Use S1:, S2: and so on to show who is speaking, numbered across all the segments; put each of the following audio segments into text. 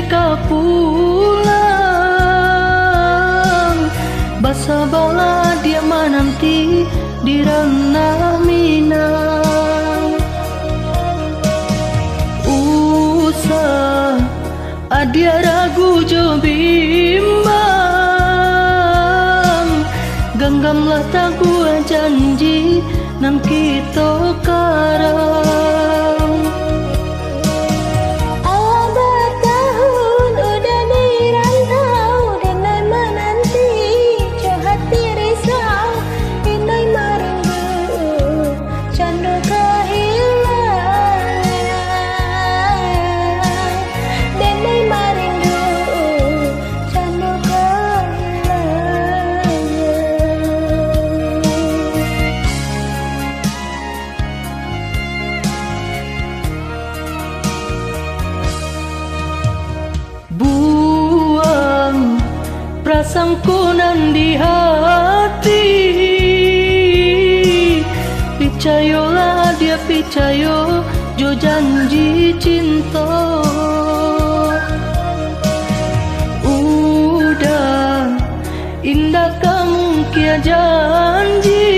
S1: ka pulang, basa bala dia menanti di ranah Minang. Usah adia ragu jo bimbang, genggamlah tak gua janji nan kita karang. Buang prasangku nan di hati, picayolah dia picayo jo janji cinta. Udah indah kamu kia janji,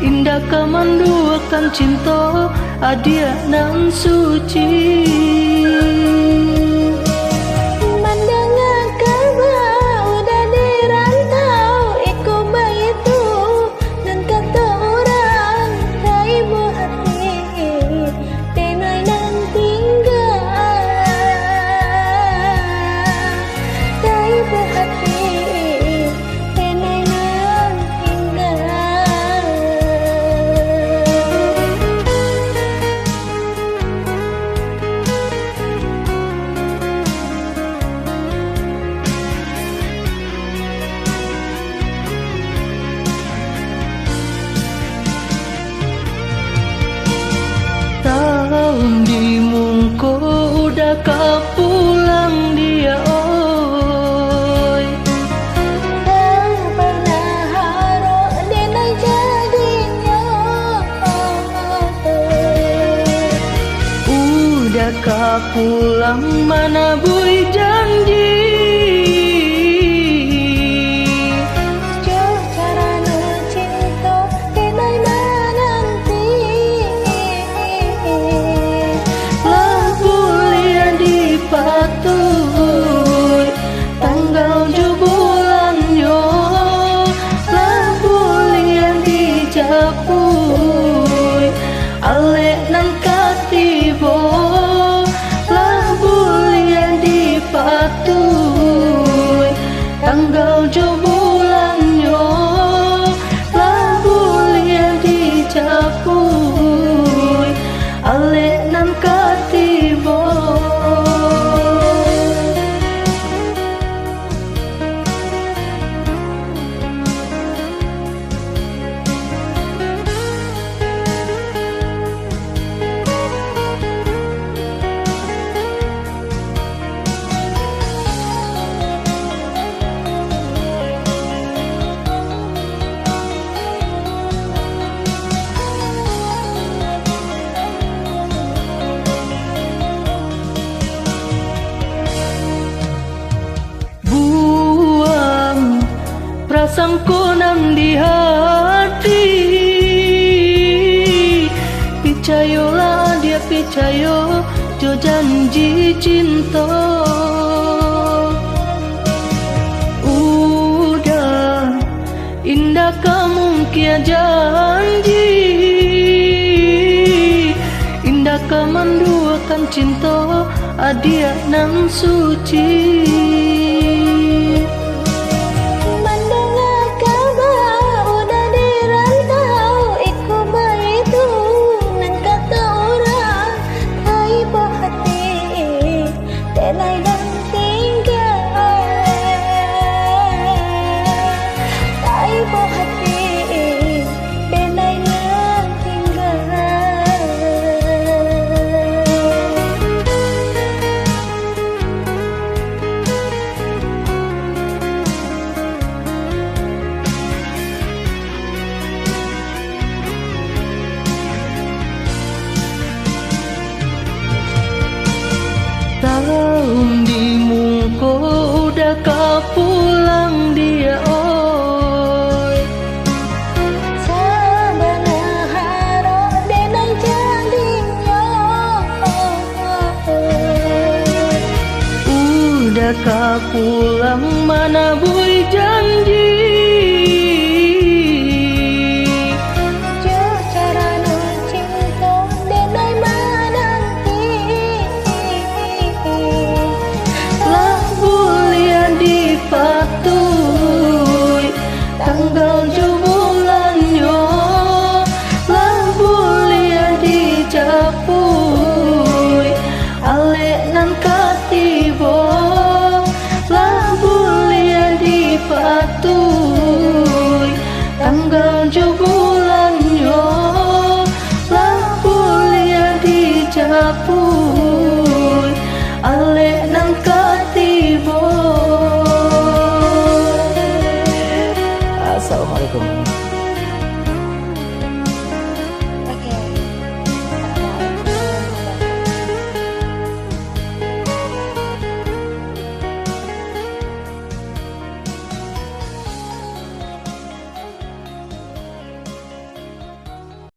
S1: indah kemanduakan cinta adia nan suci. Di mungko udah kau pulang dia oi,
S2: tak pernah harap denai jadinya.
S1: Udah kau pulang mana bui janji, patuh tanggal 7 bulan yo, lah bulian di Japui ale nan katibo, lah bulian di patuh tanggal 7 bulan yo, lah bulian di Japui ale nan katibo. Prasangku nan di hati, picayolah dia picayo jo janji cinta. Udah indah kamu kia janji, indah kemanduakan cinta adia nan suci. ko udah kau pulang dia oi.
S2: Sabanah haro denai jadinya.
S1: Udah kau pulang mana bui janji. Patui tanggal 7 bulannya lah bulia dijapui alek nan katibo lah bulia dipatui tanggal 7 bulannya lah bulia dijapui.